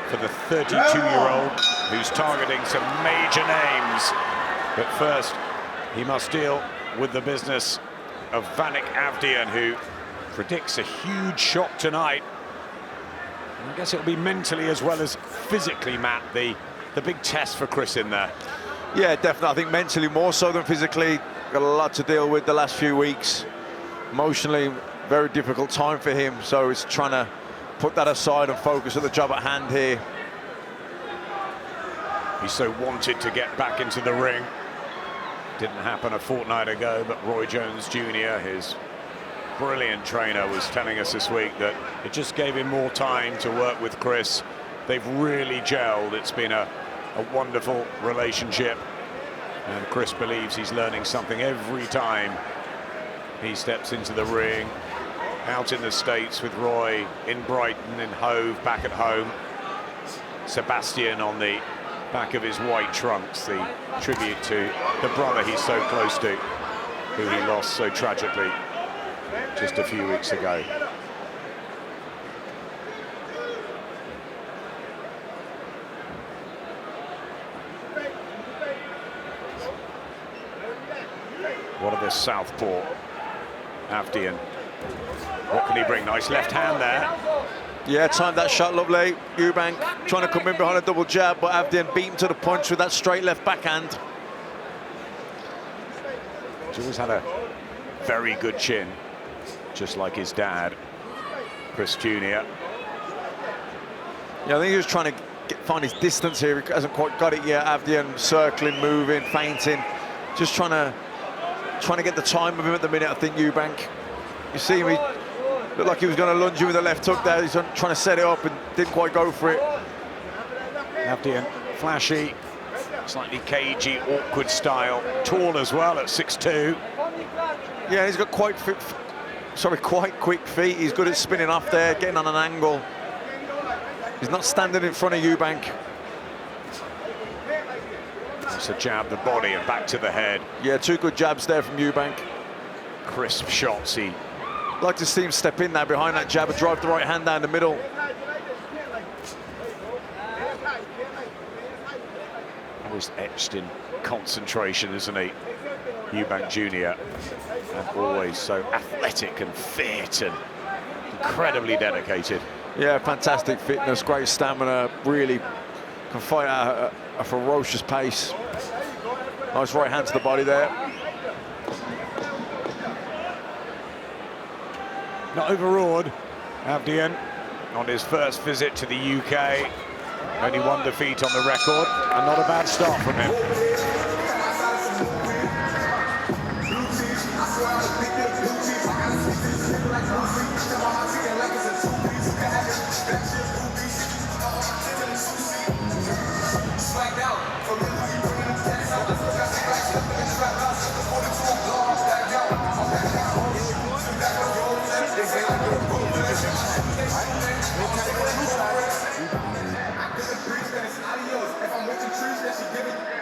for the 32-year-old who's targeting some major names. But first, he must deal with the business of Wanik Awdijan, who predicts a huge shock tonight. I guess it'll be mentally as well as physically, Matt, the big test for Chris in there. Yeah, definitely. I think mentally more so than physically. Got a lot to deal with the last few weeks. Emotionally, very difficult time for him. So it's trying to put that aside and focus on the job at hand here. He so wanted to get back into the ring. Didn't happen a fortnight ago, but Roy Jones Jr., his brilliant trainer, was telling us this week that it just gave him more time to work with Chris. They've really gelled. It's been a wonderful relationship. And Chris believes he's learning something every time he steps into the ring. Out in the States with Roy, in Brighton, in Hove, back at home. Sebastian on the back of his white trunks, the tribute to the brother he's so close to, who he lost so tragically just a few weeks ago. What are the southpaw, Awdijan? What can he bring? Nice left hand there. Yeah, timed that shot lovely. Eubank trying to come in behind a double jab, but Awdijan beat him to the punch with that straight left backhand. He's always had a very good chin, just like his dad, Chris Jr. Yeah, I think he was trying to find his distance here. He hasn't quite got it yet. Awdijan circling, moving, feinting, just trying to get the time of him at the minute. I think Eubank, you see him, he looked like he was going to lunge you with a left hook there. He's trying to set it up and didn't quite go for it. Awdijan, flashy, slightly cagey, awkward style, tall as well at 6'2". Yeah, he's got quite quick feet. He's good at spinning off there, getting on an angle. He's not standing in front of Eubank. It's a jab, the body, and back to the head. Yeah, two good jabs there from Eubank. Crisp shots. I'd like to see him step in there behind that jab and drive the right hand down the middle. Always etched in concentration, isn't he? Eubank Jr. And always so athletic and fit and incredibly dedicated. Yeah, fantastic fitness, great stamina, really can fight at a ferocious pace. Nice right hand to the body there. Not overawed, Awdijan on his first visit to the UK. Only one defeat on the record, and not a bad start from him.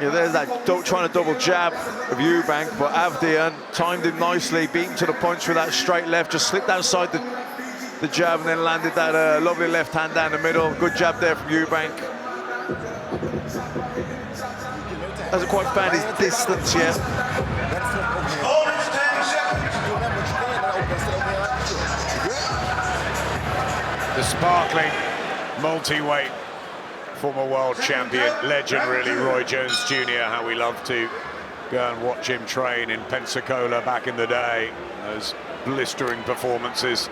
Yeah, there's that trying to double jab of Eubank, but Awdijan timed him nicely, beat him to the punch with that straight left, just slipped outside the jab and then landed that lovely left hand down the middle. Good jab there from Eubank. Hasn't quite found his distance yet. The sparkling multi-weight former world champion, legend really, Roy Jones Jr. How we love to go and watch him train in Pensacola back in the day. Those blistering performances,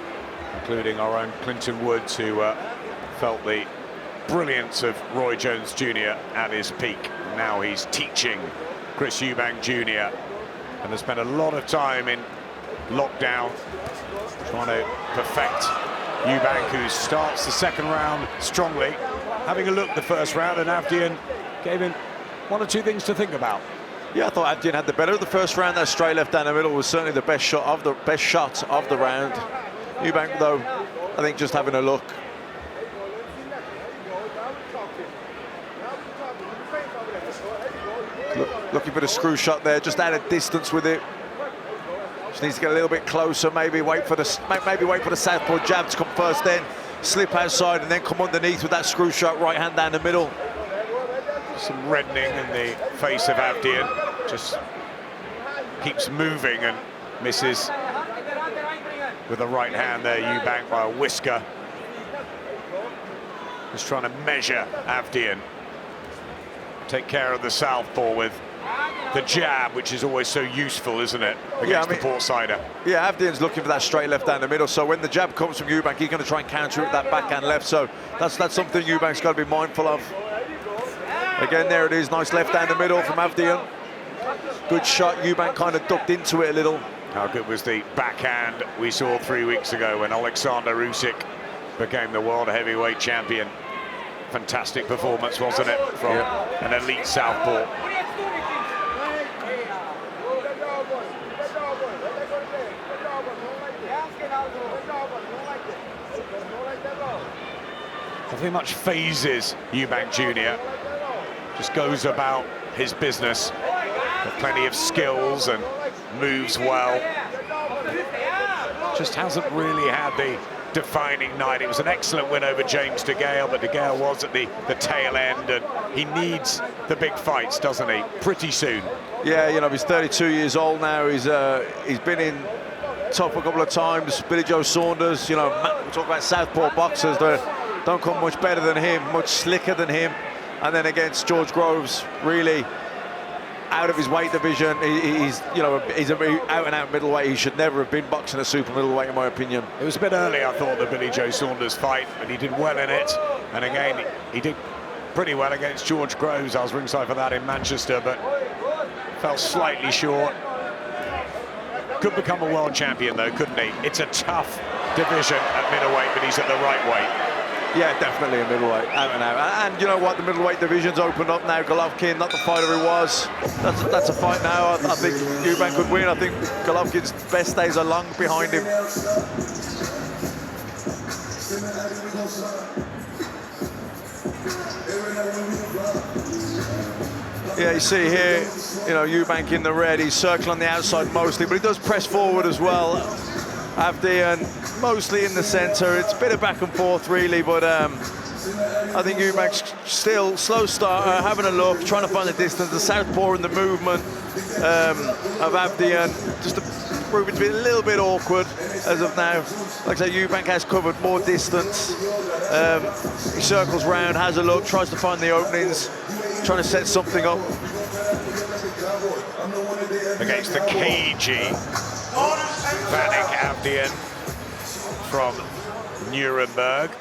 including our own Clinton Woods, who felt the brilliance of Roy Jones Jr. at his peak. Now he's teaching Chris Eubank Jr. and has spent a lot of time in lockdown trying to perfect Eubank, who starts the second round strongly. Having a look at the first round, and Awdijan gave him one or two things to think about. Yeah, I thought Awdijan had the better of the first round. That straight left down the middle was certainly the best shot of the round. Eubank, though, I think just having a look. Looking for the screw shot there, just out of distance with it. Just needs to get a little bit closer. Maybe wait for the southpaw jab to come first. Then slip outside and then come underneath with that screw shot right hand down the middle. Some reddening in the face of Awdijan. Just keeps moving and misses with the right hand there, Eubank, by a whisker. Just trying to measure Awdijan. Take care of the southpaw with the jab, which is always so useful, isn't it, against the port-sider? Yeah, Avdijan's looking for that straight left down the middle, so when the jab comes from Eubank, he's going to try and counter it with that backhand left, so that's something Eubank's got to be mindful of. Again, there it is, nice left down the middle from Awdijan. Good shot, Eubank kind of ducked into it a little. How good was the backhand we saw 3 weeks ago when Alexander Usyk became the world heavyweight champion? Fantastic performance, wasn't it, from an elite southpaw? Nothing much phases Eubank Jr. Just goes about his business with plenty of skills and moves well. Just hasn't really had the defining night. It was an excellent win over James De Gale, but De Gale was at the tail end, and he needs the big fights, doesn't he? Pretty soon. Yeah, you know, he's 32 years old now. He's been in top a couple of times. Billy Joe Saunders, you know, we talk about southpaw boxers. They don't come much better than him, much slicker than him. And then against George Groves, really out of his weight division. He's an out-and-out middleweight. He should never have been boxing a super middleweight, in my opinion. It was a bit early, I thought, the Billy Joe Saunders fight, but he did well in it. And again, he did pretty well against George Groves. I was ringside for that in Manchester, but fell slightly short. Could become a world champion, though, couldn't he? It's a tough division at middleweight, but he's at the right weight. Yeah, definitely a middleweight, out and out. And you know what, the middleweight division's opened up now. Golovkin, not the fighter he was. That's a fight now. I think Eubank could win. I think Golovkin's best days are long behind him. Yeah, you see here, you know, Eubank in the red. He's circling on the outside mostly, but he does press forward as well. Awdijan mostly in the centre. It's a bit of back and forth, really, but I think Eubank's still slow starter, having a look, trying to find the distance, the southpaw and the movement of Awdijan, just to prove it to be a little bit awkward as of now. Like I say, Eubank has covered more distance. He circles round, has a look, tries to find the openings, trying to set something up. Against the cagey Wanik Awdijan from Nuremberg,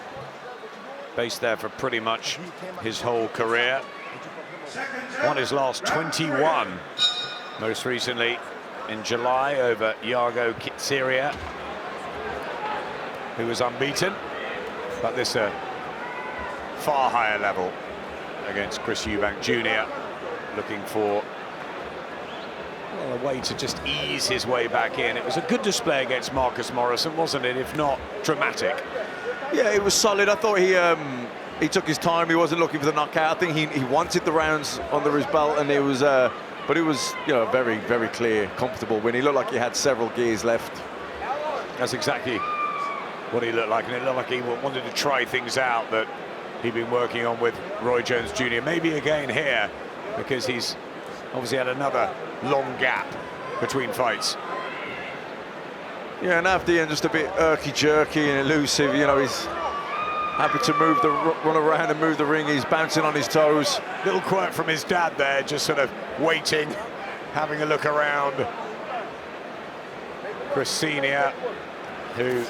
based there for pretty much his whole career. Won his last 21, most recently in July over Yago Kitseria, who was unbeaten, but this a far higher level against Chris Eubank Jr., looking for a way to just ease his way back in. It was a good display against Marcus Morrison, wasn't it, if not dramatic? Yeah, it was solid. I thought he took his time. He wasn't looking for the knockout. I think he wanted the rounds under his belt, and it was, but it was, you know, a very, very clear, comfortable win. He looked like he had several gears left. That's exactly what he looked like, and it looked like he wanted to try things out that he'd been working on with Roy Jones Jr. Maybe again here, because he's obviously had another long gap between fights. Yeah, and Awdijan just a bit jerky and elusive. You know, he's happy to run around and move the ring. He's bouncing on his toes. Little quirk from his dad there, just sort of waiting, having a look around. Chris Senior, who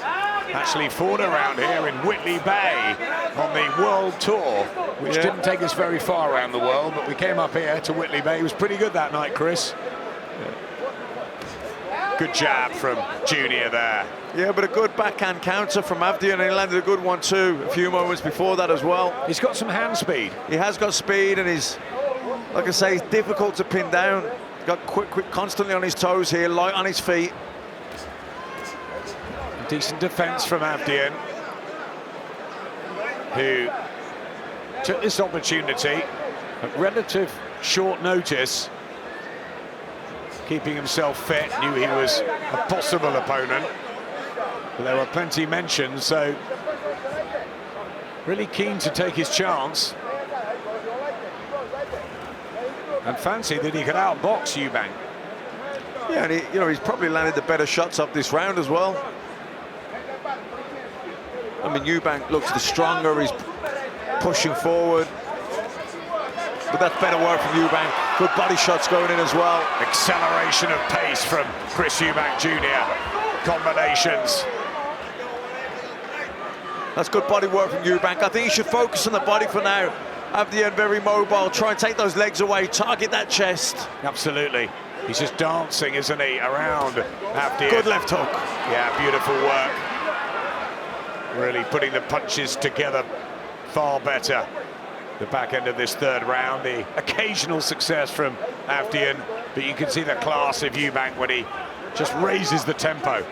actually fought around here in Whitley Bay on the World Tour, which didn't take us very far around the world, but we came up here to Whitley Bay. It was pretty good that night, Chris. Good jab from Junior there. Yeah, but a good backhand counter from Awdijan, and he landed a good one too a few moments before that as well. He's got some hand speed. He has got speed, and he's, like I say, he's difficult to pin down. He's got quick, constantly on his toes here, light on his feet. Decent defense from Awdijan, who took this opportunity at relative short notice, keeping himself fit, knew he was a possible opponent, but there were plenty mentioned, so Really keen to take his chance. And fancy that he could outbox Eubank. Yeah, and he's probably landed the better shots up this round as well. I mean, Eubank looks the stronger, he's pushing forward. But that's better work from Eubank. Good body shots going in as well. Acceleration of pace from Chris Eubank Jr. Combinations. That's good body work from Eubank. I think he should focus on the body for now. Awdijan very mobile, try and take those legs away, target that chest. Absolutely. He's just dancing, isn't he, around Awdijan. Good left hook. Yeah, beautiful work. Really putting the punches together far better. The back end of this third round, the occasional success from Awdijan, but you can see the class of Eubank when he just raises the tempo.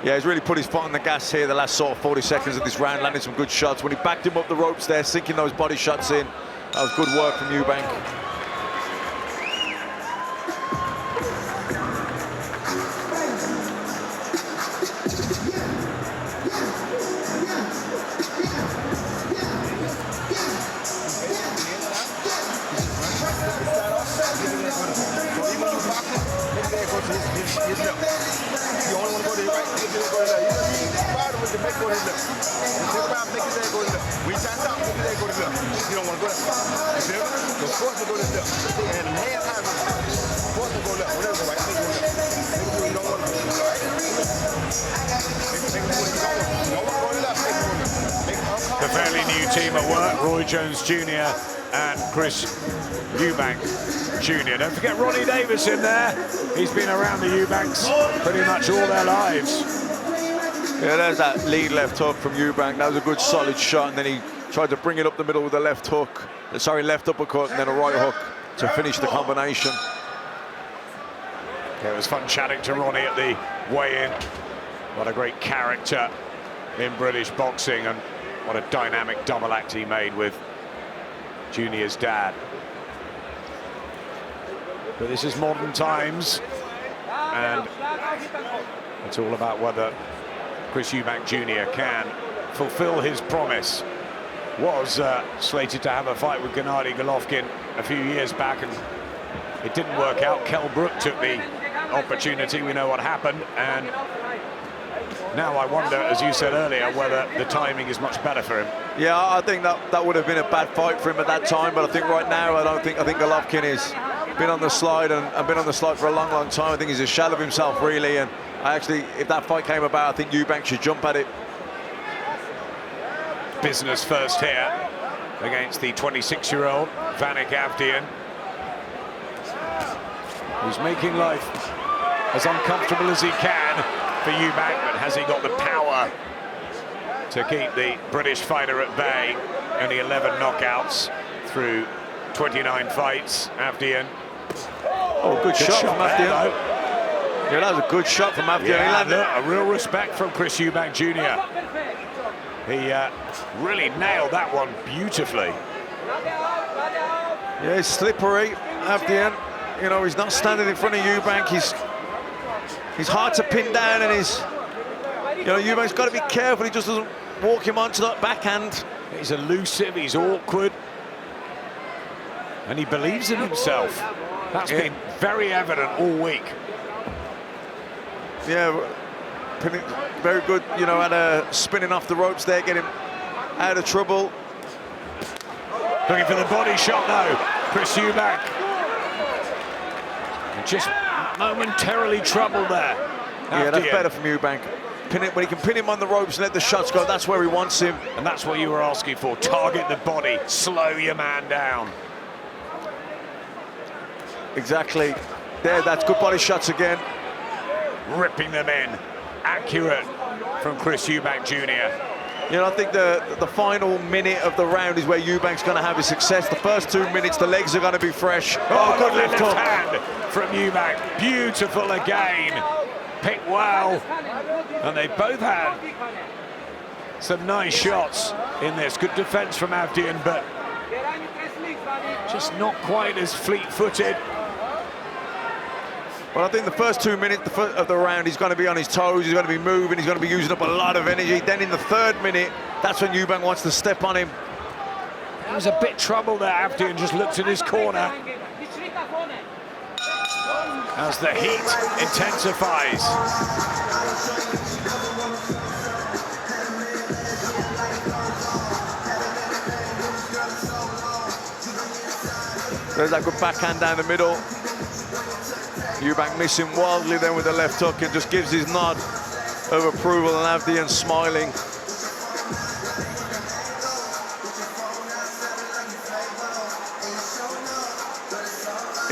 Yeah, he's really put his foot on the gas here the last sort of 40 seconds of this round, landing some good shots. When he backed him up the ropes there, sinking those body shots in, that was good work from Eubank. The fairly new team at work, Roy Jones Jr. and Chris Eubank Jr. Don't forget Ronnie Davis in there. He's been around the Eubanks pretty much all their lives. Yeah, there's that lead left hook from Eubank. That was a good solid shot, and then he tried to bring it up the middle with a left hook. Sorry, left uppercut, and then a right hook to finish the combination. Yeah, it was fun chatting to Ronnie at the weigh-in. What a great character in British boxing, and what a dynamic double act he made with Junior's dad. But this is modern times, and it's all about whether Chris Eubank Jr. can fulfill his promise. Was slated to have a fight with Gennady Golovkin a few years back, and it didn't work out. Kell Brook took the opportunity. We know what happened, and now I wonder, as you said earlier, whether the timing is much better for him. Yeah, I think that would have been a bad fight for him at that time, but I think right now, I think Golovkin has been on the slide and been on the slide for a long, long time. I think he's a shell of himself, really, and if that fight came about, I think Eubank should jump at it. Business first here against the 26-year-old Wanik Awdijan, who's making life as uncomfortable as he can for Eubank, but has he got the power to keep the British fighter at bay? Only 11 knockouts through 29 fights, Awdijan. Oh, good shot from Awdijan. Yeah, that was a good shot from Awdijan. Yeah, look, a real respect from Chris Eubank Jr. He really nailed that one beautifully. Yeah, he's slippery, Awdijan. You know, he's not standing in front of Eubank. He's hard to pin down, and Eubank's got to be careful. He just doesn't walk him onto that backhand. He's elusive, he's awkward, and he believes in himself. That's been very evident all week. Yeah, very good, spinning off the ropes there, get him out of trouble. Looking for the body shot now, Chris Eubank. Just momentarily troubled there. Yeah, that's better from Eubank. When he can pin him on the ropes and let the shots go, that's where he wants him. And that's what you were asking for. Target the body, slow your man down. Exactly. There, that's good body shots again. Ripping them in. Accurate from Chris Eubank Jr. I think the final minute of the round is where Eubank's going to have his success. The first 2 minutes, the legs are going to be fresh. Oh, good left hand from Eubank. Beautiful again. Picked well. And they both had some nice shots in this. Good defense from Awdijan, but just not quite as fleet-footed. Well, I think the first 2 minutes of the round, he's going to be on his toes, he's going to be moving, he's going to be using up a lot of energy. Then in the 3rd minute, that's when Eubank wants to step on him. There was a bit trouble there. Awdijan just looked in his corner as the heat intensifies. There's that good backhand down the middle. Eubank missing wildly then with the left hook and just gives his nod of approval, and Awdijan smiling.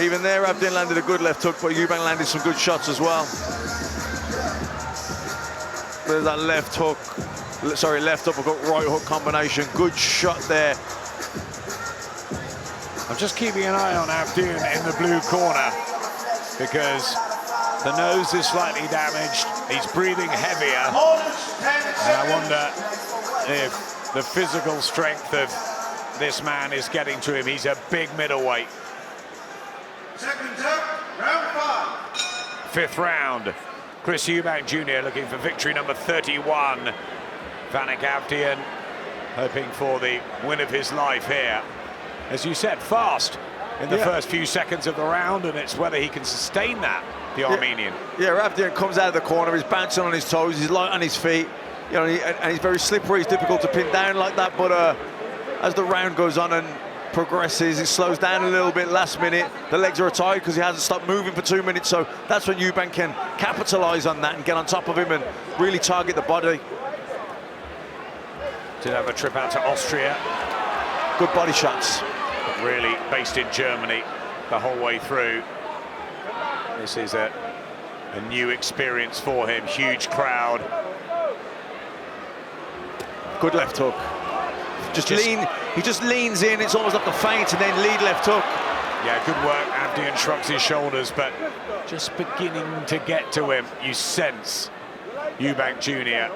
Even there, Awdijan landed a good left hook, but Eubank landed some good shots as well. There's that left hook, sorry, left uppercut, right hook combination. Good shot there. I'm just keeping an eye on Awdijan in the blue corner, because the nose is slightly damaged, he's breathing heavier, and I wonder if the physical strength of this man is getting to him. He's a big middleweight. Seconds up, round 5. 5th round, Chris Eubank Jr. looking for victory number 31. Wanik Awdijan hoping for the win of his life here. As you said, fast in the first few seconds of the round, and it's whether he can sustain that, the Armenian. Yeah, Awdijan comes out of the corner, he's bouncing on his toes, he's light on his feet, you know, and he's very slippery, he's difficult to pin down like that, but as the round goes on and progresses, he slows down a little bit last minute. The legs are tired because he hasn't stopped moving for 2 minutes, so that's when Eubank can capitalise on that and get on top of him and really target the body. Did have a trip out to Austria. Good body shots. But really based in Germany the whole way through. This is a new experience for him, huge crowd. Good left hook. He just leans in, it's almost like a feint, and then lead left hook. Yeah, good work. Awdijan shrugs his shoulders, but just beginning to get to him. You sense Eubank Jr.,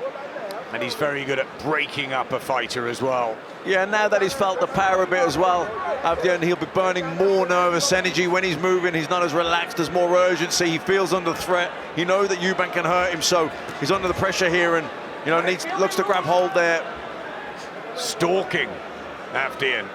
and he's very good at breaking up a fighter as well. Yeah, now that he's felt the power a bit as well, Awdijan, he'll be burning more nervous energy when he's moving. He's not as relaxed, there's more urgency, he feels under threat. He knows that Eubank can hurt him, so he's under the pressure here and, you know, looks to grab hold there. Stalking Awdijan.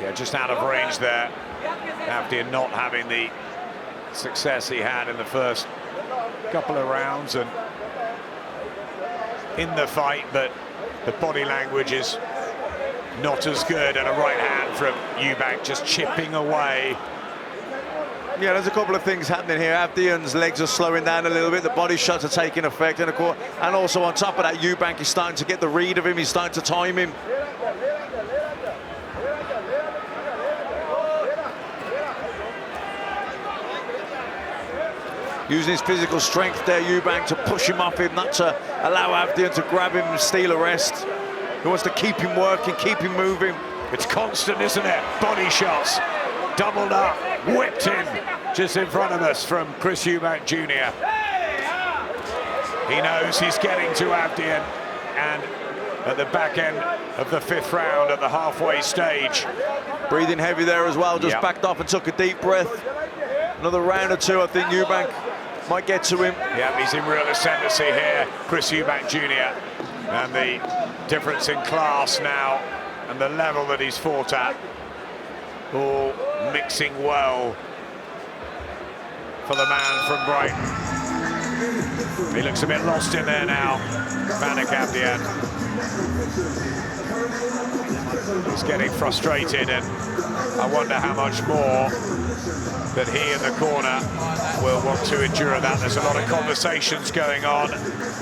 Yeah, just out of range there. Awdijan not having the success he had in the first couple of rounds and in the fight, but the body language is not as good, and a right hand from Eubank just chipping away. Yeah, there's a couple of things happening here. Awdijan's legs are slowing down a little bit, the body shots are taking effect, and also on top of that, Eubank is starting to get the read of him, he's starting to time him. Using his physical strength there, Eubank, to push him off him, not to allow Awdijan to grab him and steal a rest. He wants to keep him working, keep him moving. It's constant, isn't it? Body shots, doubled up, whipped in, just in front of us from Chris Eubank Jr. He knows he's getting to Awdijan, and at the back end of the 5th round, at the halfway stage. Breathing heavy there as well, just backed off and took a deep breath. Another round or two, I think Eubank might get to him. Yeah, he's in real ascendancy here, Chris Eubank Jr. And the difference in class now and the level that he's fought at, all mixing well for the man from Brighton. He looks a bit lost in there now, Wanik Awdijan. He's getting frustrated, and I wonder how much more that he in the corner will want to endure that. There's a lot of conversations going on.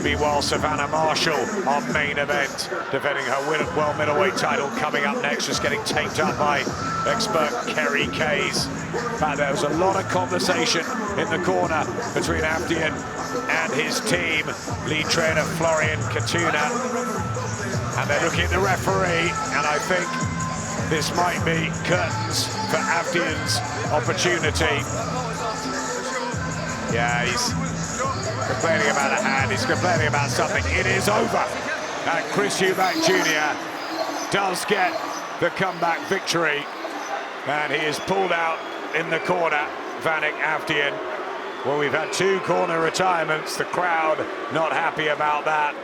Meanwhile, Savannah Marshall, our main event, defending her world middleweight title, coming up next, just getting taped up by expert Kerry Kays. But there was a lot of conversation in the corner between Awdijan and his team, lead trainer Florian Katuna. And they're looking at the referee, and I think this might be curtains for Awdijan's opportunity. Yeah, he's complaining about a hand, he's complaining about something. It is over. And Chris Eubank Jr. does get the comeback victory. And he is pulled out in the corner, Wanik Awdijan. Well, we've had 2 corner retirements. The crowd not happy about that.